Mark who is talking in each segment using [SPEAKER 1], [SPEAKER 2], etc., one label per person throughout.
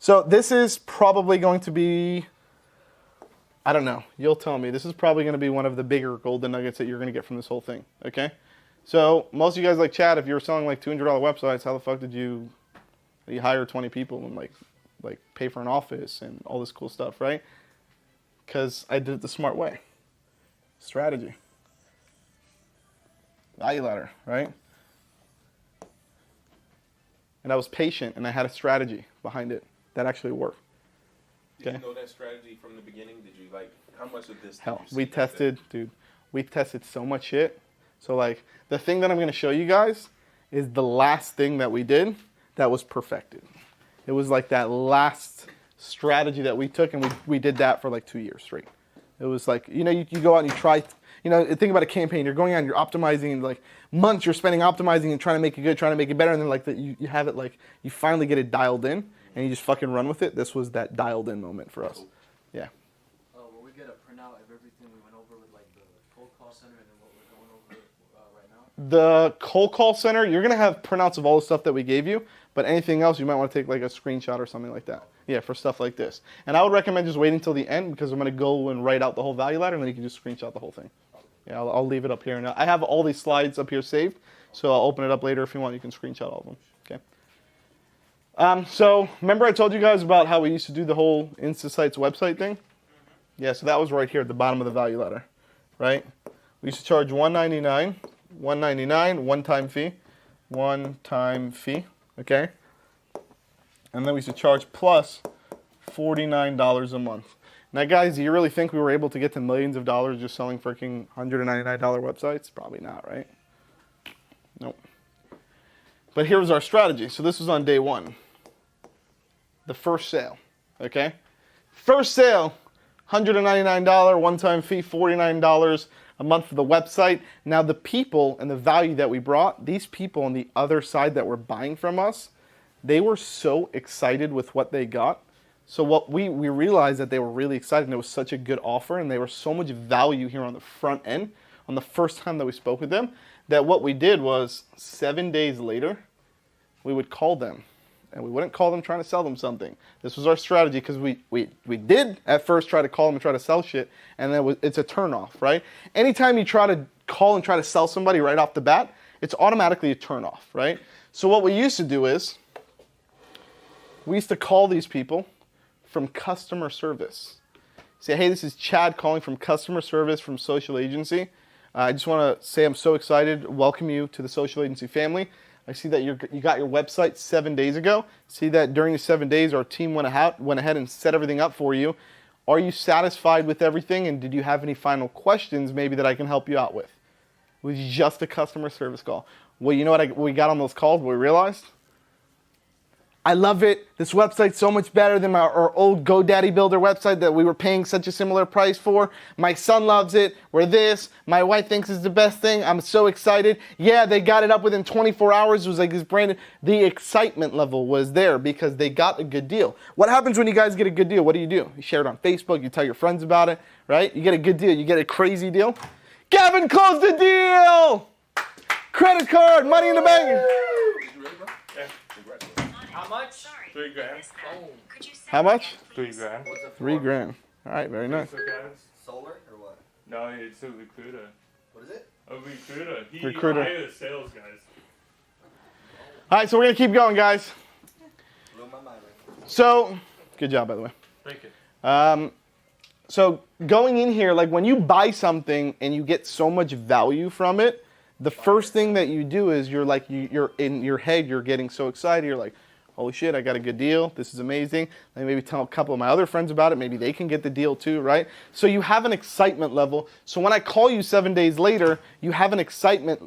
[SPEAKER 1] So this is probably going to be, I don't know, you'll tell me. This is probably going to be one of the bigger golden nuggets that you're going to get from this whole thing, okay? So most of you guys like Chad, if you were selling like $200 websites, how the fuck did you hire 20 people and like pay for an office and all this cool stuff, right? Because I did it the smart way. Strategy. Value ladder, right? And I was patient and I had a strategy behind it that actually worked.
[SPEAKER 2] Did you know that strategy from the beginning? Did you like, how much of this
[SPEAKER 1] Hell,
[SPEAKER 2] did you see
[SPEAKER 1] we tested, dude, we tested so much shit. So like, the thing that I'm going to show you guys is the last thing that we did that was perfected. It was like that last strategy that we took, and we did that for like 2 years straight. It was like, you know, you go out and you try, you know, think about a campaign. You're going out and you're optimizing, and like months you're spending optimizing and trying to make it good, trying to make it better, and then like you have it like, you finally get it dialed in, and you just fucking run with it. This was that dialed in moment for us. Yeah.
[SPEAKER 3] Will we get a printout of everything we went over with like the cold call center and then what we're going over right now?
[SPEAKER 1] The cold call center, you're going to have printouts of all the stuff that we gave you, but anything else you might want to take like a screenshot or something like that. Yeah, for stuff like this. And I would recommend just waiting until the end, because I'm going to go and write out the whole value ladder, and then you can just screenshot the whole thing. Yeah, I'll leave it up here. And I have all these slides up here saved, so I'll open it up later if you want. You can screenshot all of them. Okay. So remember I told you guys about how we used to do the whole InstaSites website thing? Yeah, so that was right here at the bottom of the value ladder, right? We used to charge $199, one-time fee, okay? And then we used to charge plus $49 a month. Now, guys, do you really think we were able to get to millions of dollars just selling freaking $199 websites? Probably not, right? Nope. But here was our strategy. So this was on day one. The first sale, okay? First sale, $199, one-time fee, $49 a month for the website. Now, the people and the value that we brought, these people on the other side that were buying from us, they were so excited with what they got. So what we realized that they were really excited, and it was such a good offer, and they were so much value here on the front end, on the first time that we spoke with them, that what we did was 7 days later, we would call them. And we wouldn't call them trying to sell them something. This was our strategy, because we did at first try to call them and try to sell shit, and then it's a turnoff, right? Anytime you try to call and try to sell somebody right off the bat, it's automatically a turnoff, right? So what we used to do is, we used to call these people from customer service. Say, hey, this is Chad calling from customer service from Social Agency. I just want to say I'm so excited to welcome you to the Social Agency family. I see that you got your website 7 days ago. See that during the 7 days, our team went ahead and set everything up for you. Are you satisfied with everything? And did you have any final questions maybe that I can help you out with? It was just a customer service call. Well, you know what we got on those calls? What we realized? I love it. This website's so much better than our old GoDaddy Builder website that we were paying such a similar price for. My son loves it. We're this. My wife thinks it's the best thing. I'm so excited. Yeah, they got it up within 24 hours. It was like this brand. The excitement level was there because they got a good deal. What happens when you guys get a good deal? What do? You share it on Facebook. You tell your friends about it, right? You get a good deal. You get a crazy deal. Gavin closed the deal! Credit card, money in the bank.
[SPEAKER 3] How much?
[SPEAKER 4] $3 grand.
[SPEAKER 3] Oh.
[SPEAKER 1] How much?
[SPEAKER 4] $3 grand.
[SPEAKER 1] $3 grand. All right, very nice.
[SPEAKER 5] Solar or what?
[SPEAKER 4] No, it's a recruiter.
[SPEAKER 5] What is it?
[SPEAKER 4] A recruiter. He
[SPEAKER 1] Recruiter.
[SPEAKER 4] hires sales guys.
[SPEAKER 1] All right, so we're going to keep going, guys.
[SPEAKER 5] Blew my mind.
[SPEAKER 1] So, good job, by the way.
[SPEAKER 4] Thank you.
[SPEAKER 1] So going in here, like when you buy something and you get so much value from it, the first thing that you do is you're in your head, you're getting so excited. You're like, holy shit, I got a good deal. This is amazing. Let me maybe tell a couple of my other friends about it. Maybe they can get the deal too, right? So you have an excitement level. So when I call you 7 days later, you have an excitement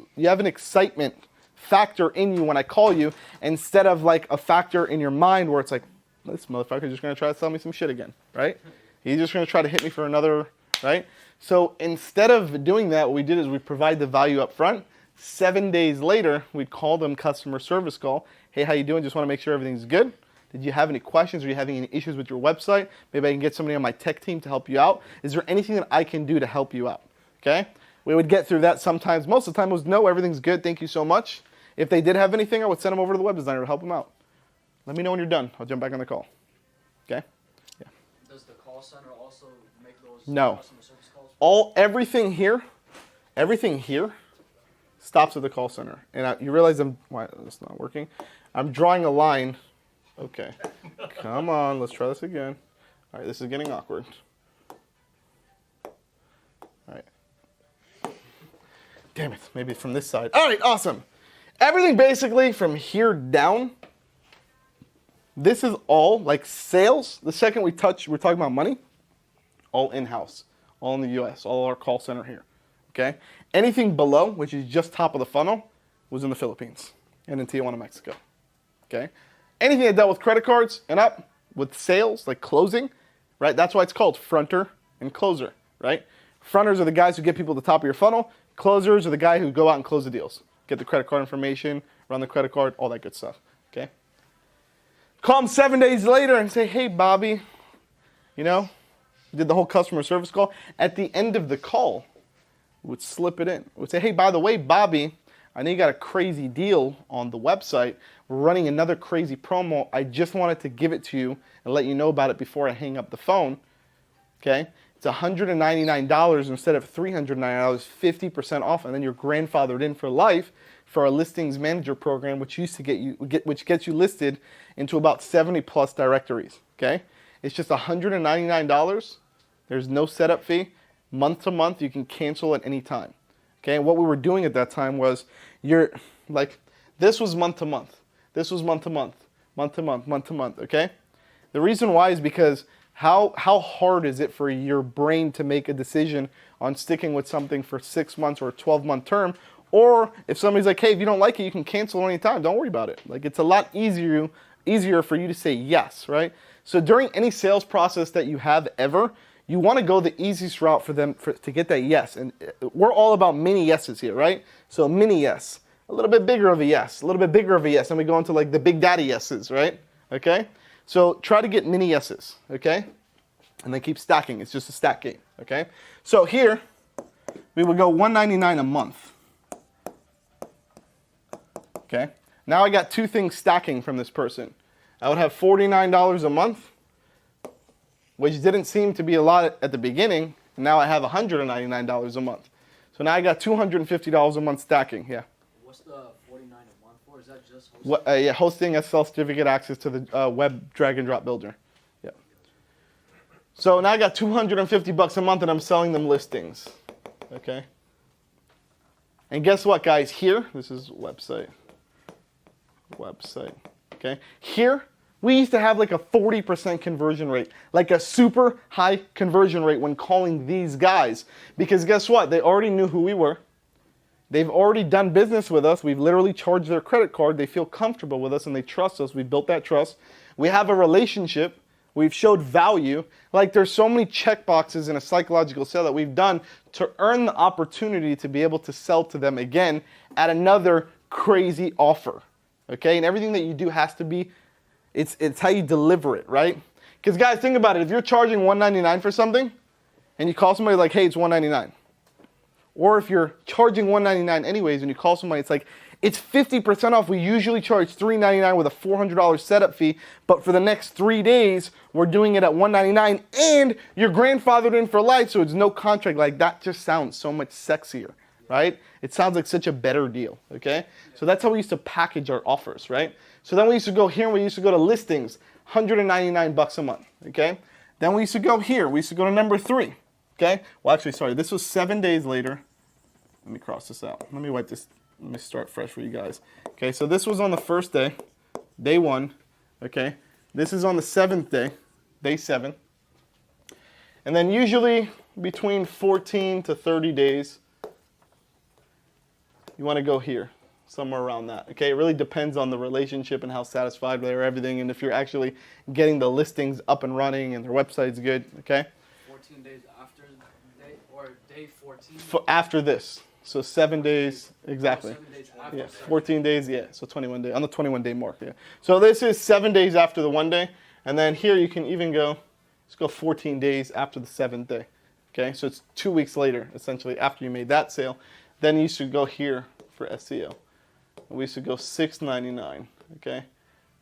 [SPEAKER 1] factor in you when I call you, instead of like a factor in your mind where it's like, this motherfucker's just going to try to sell me some shit again, right? He's just going to try to hit me for another, right? So instead of doing that, what we did is we provide the value up front. 7 days later, we'd call them customer service call. Hey, how you doing? Just want to make sure everything's good. Did you have any questions? Are you having any issues with your website? Maybe I can get somebody on my tech team to help you out. Is there anything that I can do to help you out? Okay? We would get through that sometimes. Most of the time it was, no, everything's good. Thank you so much. If they did have anything, I would send them over to the web designer to help them out. Let me know when you're done. I'll jump back on the call. Okay?
[SPEAKER 3] Does the call center also make those
[SPEAKER 1] No.
[SPEAKER 3] customer service calls?
[SPEAKER 1] Everything here stops at the call center. And you realize why it's not working? I'm drawing a line. Okay. Come on, let's try this again. All right, this is getting awkward. All right. Damn it, maybe from this side. All right, awesome. Everything basically from here down, this is all like sales. The second we're talking about money, all in-house, all in the US, all our call center here, okay? Anything below, which is just top of the funnel, was in the Philippines and in Tijuana, Mexico, okay? Anything that dealt with credit cards and up with sales, like closing, right? That's why it's called fronter and closer, right? Fronters are the guys who get people to the top of your funnel. Closers are the guy who go out and close the deals. Get the credit card information, run the credit card, all that good stuff, okay? Call them 7 days later and say, hey, Bobby, did the whole customer service call. At the end of the call, we would slip it in. We would say, hey, by the way, Bobby, I know you got a crazy deal on the website. We're running another crazy promo. I just wanted to give it to you and let you know about it before I hang up the phone, okay? It's $199 instead of $399, 50% off, and then you're grandfathered in for life for our listings manager program, which gets you listed into about 70 plus directories. Okay, it's just $199. There's no setup fee. Month to month, you can cancel at any time. Okay, and what we were doing at that time was this was month to month. This was month to month, month to month, month to month. Okay, the reason why is because how hard is it for your brain to make a decision on sticking with something for 6 months or a 12-month term? Or if somebody's like, hey, if you don't like it, you can cancel any time. Don't worry about it. Like, it's a lot easier for you to say yes, right? So during any sales process that you have ever, you want to go the easiest route for them to get that yes. And we're all about mini yeses here, right? So a mini yes, a little bit bigger of a yes, a little bit bigger of a yes, and we go into like the big daddy yeses, right? Okay? So try to get mini yeses, okay? And then keep stacking. It's just a stack game, okay? So here, we would go $199 a month. Okay, now I got two things stacking from this person. I would have $49 a month, which didn't seem to be a lot at the beginning. And now I have $199 a month. So now I got $250 a month stacking. Yeah.
[SPEAKER 3] What's the $49 a month for? Is that just hosting?
[SPEAKER 1] Hosting, SSL certificate, access to the web drag and drop builder. Yeah. So now I got $250 a month, and I'm selling them listings. Okay. And guess what, guys? Here, this is website. Okay, here we used to have like a 40% conversion rate, like a super high conversion rate when calling these guys, because guess what, they already knew who we were. They've already done business with us. We've literally charged their credit card. They feel comfortable with us and they trust us. We built that trust. We have a relationship. We've showed value. Like, there's so many check boxes in a psychological sale that we've done to earn the opportunity to be able to sell to them again at another crazy offer. Okay, and everything that you do has to be, it's how you deliver it, right? Because guys, think about it. If you're charging $199 for something, and you call somebody like, hey, it's $199. Or if you're charging $199 anyways, and you call somebody, it's like, it's 50% off. We usually charge $399 with a $400 setup fee, but for the next 3 days, we're doing it at $199, and you're grandfathered in for life, so it's no contract. Like, that just sounds so much sexier, right? It sounds like such a better deal, okay? So that's how we used to package our offers, right? So then we used to go here and we used to go to listings, $199 a month, okay? Then we used to go here. We used to go to number 3, okay? Well, actually, sorry, this was 7 days later. Let me cross this out. Let me wipe this. Let me start fresh for you guys. Okay, so this was on the first day, day 1, okay? This is on the 7th day, day 7. And then usually between 14 to 30 days, you want to go here, somewhere around that. Okay, it really depends on the relationship and how satisfied they are, everything, and if you're actually getting the listings up and running and their website's good. Okay.
[SPEAKER 3] 14 days after day or day 14.
[SPEAKER 1] After this, so 7 days exactly.
[SPEAKER 3] 7 days after.
[SPEAKER 1] Yeah, 14 days. Yeah, so 21 days on the 21-day mark. Yeah. So this is 7 days after the 1 day, and then here you can even go. Let's go 14 days after the 7th day. Okay, so it's 2 weeks later, essentially, after you made that sale. Then you should go here for SEO. We used to go $6.99, okay?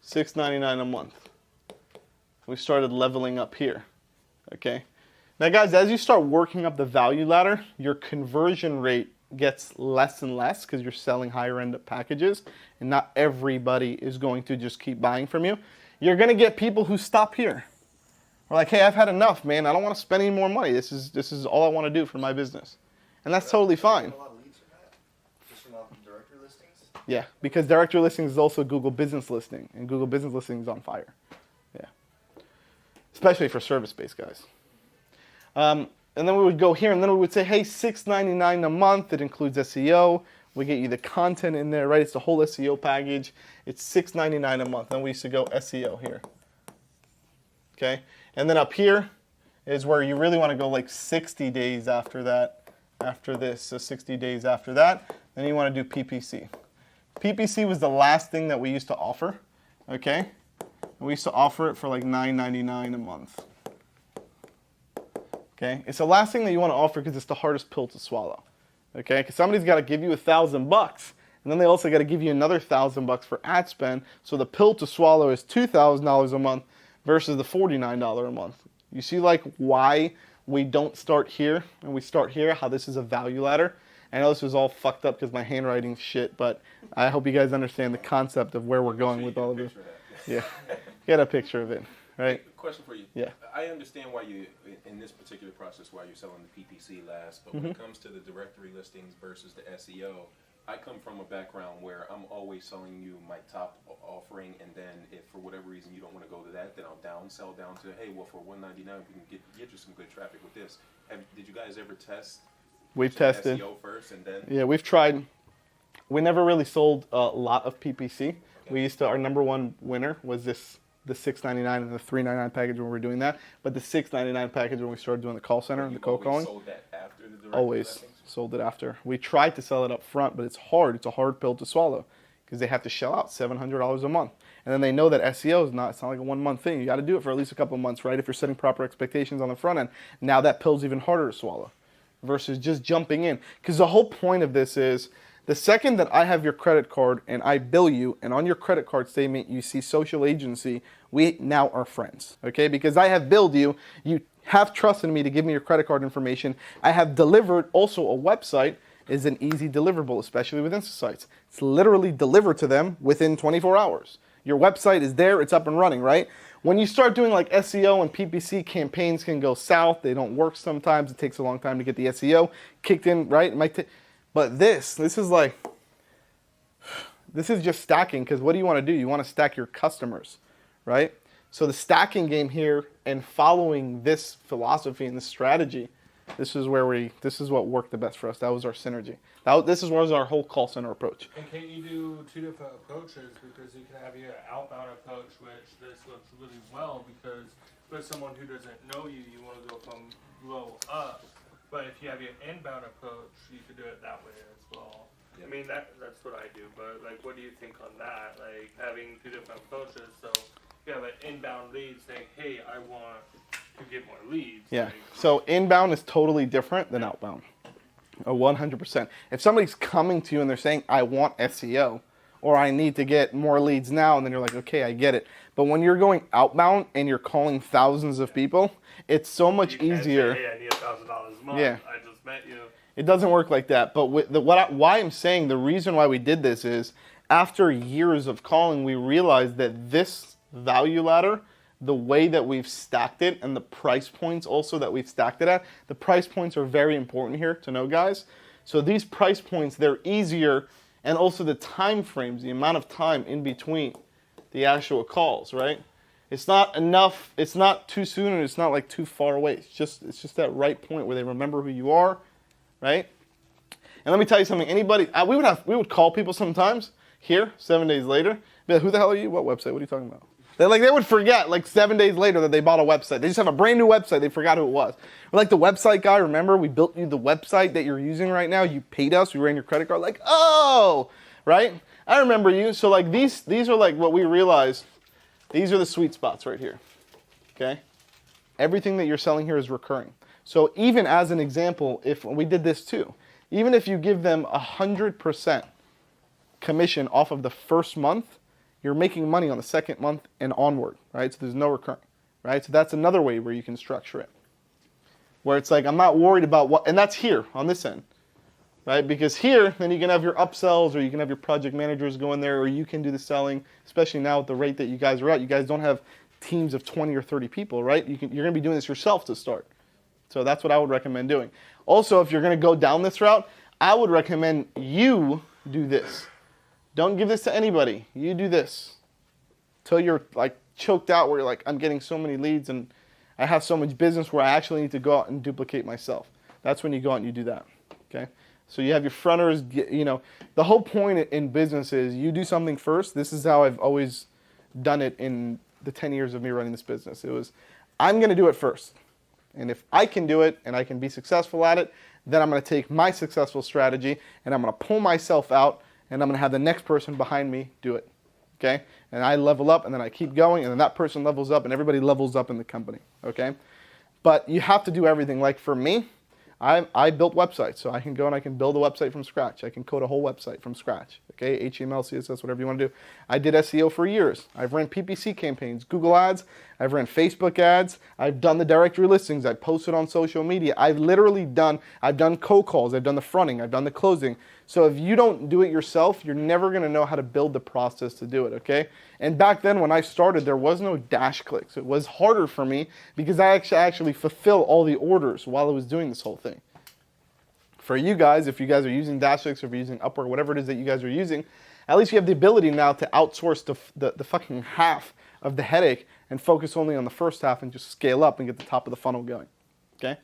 [SPEAKER 1] $6.99 a month. We started leveling up here, okay? Now guys, as you start working up the value ladder, your conversion rate gets less and less because you're selling higher end packages, and not everybody is going to just keep buying from you. You're gonna get people who stop here. We're like, hey, I've had enough, man. I don't want to spend any more money. This is all I want to do for my business. And that's totally fine.
[SPEAKER 5] A lot of leads from that? Just from off of directory listings?
[SPEAKER 1] Yeah, because directory listings is also Google Business Listing, and Google Business Listing is on fire. Yeah, especially for service-based guys. And then we would go here, and then we would say, hey, $6.99 a month. It includes SEO. We get you the content in there, right? It's the whole SEO package. It's $6.99 a month. Then we used to go SEO here. Okay, and then up here is where you really want to go like 60 days after that, after this. So 60 days after that, then you want to do PPC. PPC was the last thing that we used to offer, okay? We used to offer it for like $9.99 a month. Okay, it's the last thing that you want to offer because it's the hardest pill to swallow. Okay, because somebody's got to give you $1,000, and then they also got to give you another $1,000 for ad spend. So the pill to swallow is $2,000 a month versus the $49 a month. You see, like, why we don't start here and we start here? How this is a value ladder. I know this was all fucked up because my handwriting's shit, but I hope you guys understand the concept of where we're going with all of this. Yeah, get a picture of it, right?
[SPEAKER 2] Question for you.
[SPEAKER 1] Yeah.
[SPEAKER 2] I understand why you, in this particular process, why you're selling the PPC last, but when it comes to the directory listings versus the SEO, I come from a background where I'm always selling you my top offering, and then if for whatever reason you don't want to go to that, then I'll sell down to, hey, well, for $199 we can get you some good traffic with this. Did you guys ever test?
[SPEAKER 1] We've tested.
[SPEAKER 2] SEO first and then?
[SPEAKER 1] Yeah, we've tried. We never really sold a lot of PPC. Okay. We used to, our number one winner was this, the $6.99 and the $3.99 package when we were doing that. But the $6.99 package when we started doing the call center and the cold calling.
[SPEAKER 2] Sold that after the directory
[SPEAKER 1] always
[SPEAKER 2] listings?
[SPEAKER 1] Sold it after. We tried to sell it up front, but it's hard. It's a hard pill to swallow because they have to shell out $700 a month. And then they know that SEO is not, it's not like a 1 month thing. You got to do it for at least a couple of months, right? If you're setting proper expectations on the front end. Now that pill's even harder to swallow versus just jumping in. Because the whole point of this is the second that I have your credit card and I bill you, and on your credit card statement you see social agency, we now are friends, okay? Because I have billed you, you have trusted me to give me your credit card information. I have delivered also a website is an easy deliverable, especially with Insta sites. It's literally delivered to them within 24 hours. Your website is there, it's up and running, right? When you start doing like SEO and PPC, campaigns can go south. They don't work sometimes. It takes a long time to get the SEO kicked in, right? It might but this is like, this is just stacking, because what do you want to do? You want to stack your customers, right? So the stacking game here and following this philosophy and this strategy, this is what worked the best for us. That was our synergy. This was our whole call center approach.
[SPEAKER 4] And can't you do two different approaches? Because you can have your outbound approach, which this looks really well, because with someone who doesn't know you, you want to go from low up. But if you have your inbound approach, you could do it that way as well. I mean, that's what I do. But like, what do you think on that? Like having two different approaches. So you have an inbound lead saying, hey, I want to get more leads.
[SPEAKER 1] Yeah.
[SPEAKER 4] Like,
[SPEAKER 1] So inbound is totally different than outbound. 100%. If somebody's coming to you and they're saying, I want SEO, or I need to get more leads now, and then you're like, okay, I get it. But when you're going outbound and you're calling thousands of people, it's so much easier.
[SPEAKER 4] Say, hey, I need $1,000 a month.
[SPEAKER 1] Yeah.
[SPEAKER 4] I just met you.
[SPEAKER 1] It doesn't work like that. But why I'm saying the reason why we did this is after years of calling, we realized that this value ladder, the way that we've stacked it and the price points also that we've stacked it at, the price points are very important here to know, guys. So these price points, they're easier, and also the time frames, the amount of time in between the actual calls, right? It's not enough, it's not too soon, and it's not like too far away. It's just that right point where they remember who you are, right? And let me tell you something, anybody, we would call people sometimes here 7 days later, be like, who the hell are you? What website? What are you talking about? They would forget like 7 days later that they bought a website. They just have a brand new website. They forgot who it was. We're like, the website guy, remember we built you the website that you're using right now. You paid us. We ran your credit card. Like, oh, right? I remember you. So like these are like what we realized. These are the sweet spots right here. Okay? Everything that you're selling here is recurring. So even as an example, if we did this too, even if you give them 100% commission off of the first month, you're making money on the second month and onward, right? So there's no recurring. right? So that's another way where you can structure it. Where it's like, I'm not worried about what, and that's here on this end, right? Because here, then you can have your upsells or you can have your project managers go in there or you can do the selling, especially now at the rate that you guys are at. You guys don't have teams of 20 or 30 people, right? You're going to be doing this yourself to start. So that's what I would recommend doing. Also, if you're going to go down this route, I would recommend you do this. Don't give this to anybody. You do this till you're like choked out where you're like, I'm getting so many leads and I have so much business where I actually need to go out and duplicate myself. That's when you go out and you do that, okay? So you have your fronters, you know, the whole point in business is you do something first. This is how I've always done it in the 10 years of me running this business. It was, I'm going to do it first. And if I can do it and I can be successful at it, then I'm going to take my successful strategy and I'm going to pull myself out and I'm going to have the next person behind me do it, okay? And I level up and then I keep going and then that person levels up and everybody levels up in the company, okay? But you have to do everything. Like for me, I built websites, so I can go and I can build a website from scratch. I can code a whole website from scratch, okay? HTML, CSS, whatever you want to do. I did SEO for years. I've ran PPC campaigns, Google ads. I've ran Facebook ads. I've done the directory listings. I've posted on social media. I've done cold calls. I've done the fronting. I've done the closing. So if you don't do it yourself, you're never going to know how to build the process to do it, okay? And back then when I started, there was no DashClicks. It was harder for me because I actually fulfill all the orders while I was doing this whole thing. For you guys, if you guys are using DashClicks or if you're using Upwork, whatever it is that you guys are using, at least you have the ability now to outsource the fucking half of the headache and focus only on the first half and just scale up and get the top of the funnel going, okay?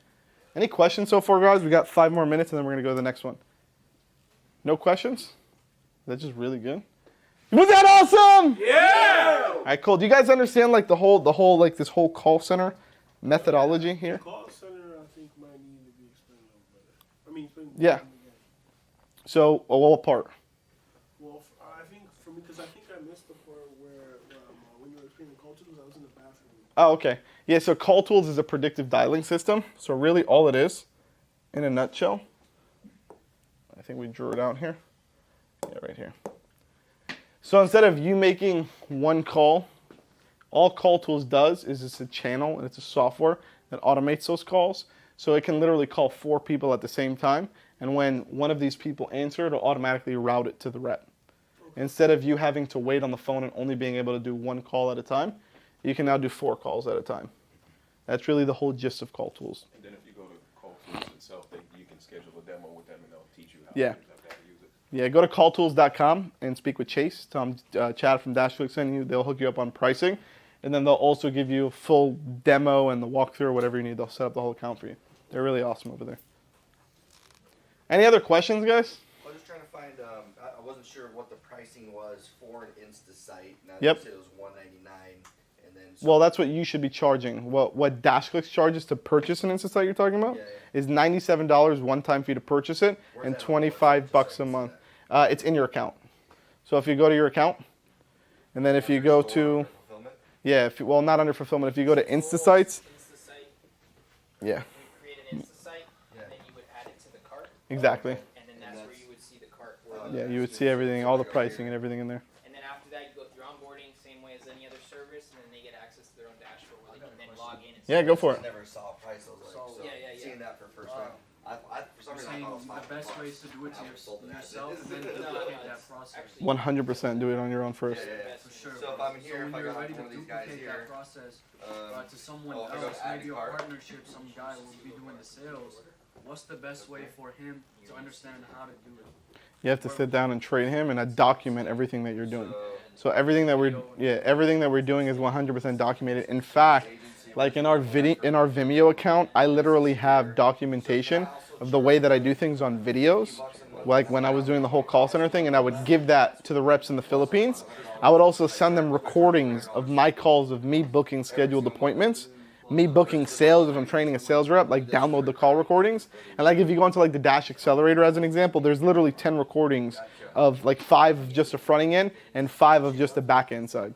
[SPEAKER 1] Any questions so far, guys? We got 5 more minutes and then we're going to go to the next one. No questions? That's just really good. Was that awesome? Yeah! All right, cool. Do you guys understand like the whole like this whole call center methodology here?
[SPEAKER 6] Call center, I think, might need to be explained a little better. I mean, explain
[SPEAKER 1] Yeah.
[SPEAKER 6] again.
[SPEAKER 1] So, what part?
[SPEAKER 6] Well, I think for me, because I think I missed the part where when you were explaining call tools, I was in the bathroom.
[SPEAKER 1] Oh, okay. Yeah, so Call Tools is a predictive dialing system. So really all it is, in a nutshell, I think we drew it out here. Yeah, right here. So instead of you making one call, all Call Tools does is it's a channel and it's a software that automates those calls. So it can literally call 4 people at the same time. And when one of these people answer, it'll automatically route it to the rep. Instead of you having to wait on the phone and only being able to do 1 call at a time, you can now do 4 calls at a time. That's really the whole gist of Call Tools.
[SPEAKER 2] And then if you go to Call Tools itself, you can schedule a demo with them and they'll teach you how
[SPEAKER 1] Yeah.
[SPEAKER 2] to use it.
[SPEAKER 1] Yeah, go to calltools.com and speak with Chase. Tell them Chad from DashClicks sent you. They'll hook you up on pricing. And then they'll also give you a full demo and the walkthrough or whatever you need. They'll set up the whole account for you. They're really awesome over there. Any other questions, guys?
[SPEAKER 5] I was just trying to find, I wasn't sure what the pricing was for an Insta site. Now
[SPEAKER 1] Yep.
[SPEAKER 5] you said it was $199 and then...
[SPEAKER 1] Well, that's what you should be charging. What DashClicks charges to purchase an Insta site you're talking about is $97 one-time fee to purchase it and $25 a month. It's in your account. So if you go to your account, and then if you go to...
[SPEAKER 5] Fulfillment?
[SPEAKER 1] Yeah, well, not under fulfillment. If you go to Insta sites... Yeah,
[SPEAKER 7] You create an Insta site, and then you would add it to the cart,
[SPEAKER 1] exactly.
[SPEAKER 7] and then that's where you would see the cart.
[SPEAKER 1] Yeah, you would see everything, all the pricing and everything in there.
[SPEAKER 7] And then after that, you go through onboarding, same way as any other service, and then they get access to their own dashboard where they can then log in and see.
[SPEAKER 1] Yeah, go for
[SPEAKER 5] I
[SPEAKER 1] it.
[SPEAKER 5] never saw a price. I was like, so
[SPEAKER 7] Yeah.
[SPEAKER 5] seeing that for the first time. For some reason, I
[SPEAKER 3] Saying
[SPEAKER 5] thought it was $500.
[SPEAKER 3] the best way is to do it to yourself and then
[SPEAKER 7] No,
[SPEAKER 3] duplicate that
[SPEAKER 7] it's
[SPEAKER 3] process.
[SPEAKER 7] actually-
[SPEAKER 1] 100% do it on your own first.
[SPEAKER 5] Yeah.
[SPEAKER 3] For sure.
[SPEAKER 5] So if I'm here, if
[SPEAKER 3] when
[SPEAKER 5] I
[SPEAKER 3] you're
[SPEAKER 5] got
[SPEAKER 3] ready
[SPEAKER 5] one
[SPEAKER 3] to
[SPEAKER 5] of these guys
[SPEAKER 3] duplicate
[SPEAKER 5] here,
[SPEAKER 3] that process to someone
[SPEAKER 5] if I go
[SPEAKER 3] else,
[SPEAKER 5] to add
[SPEAKER 3] maybe a
[SPEAKER 5] cart.
[SPEAKER 3] partnership, some guy will be doing the sales. What's the best way for him to understand how to do it?
[SPEAKER 1] You have to sit down and train him and document everything that you're doing. So everything that we're doing is 100% documented. In fact, like in our Vimeo account, I literally have documentation of the way that I do things on videos. Like when I was doing the whole call center thing, and I would give that to the reps in the Philippines. I would also send them recordings of my calls of me booking scheduled appointments, me booking sales if I'm training a sales rep, like download the call recordings. And like if you go into like the Dash Accelerator as an example, there's literally 10 recordings of like 5 of just the fronting end and 5 of just the back end side.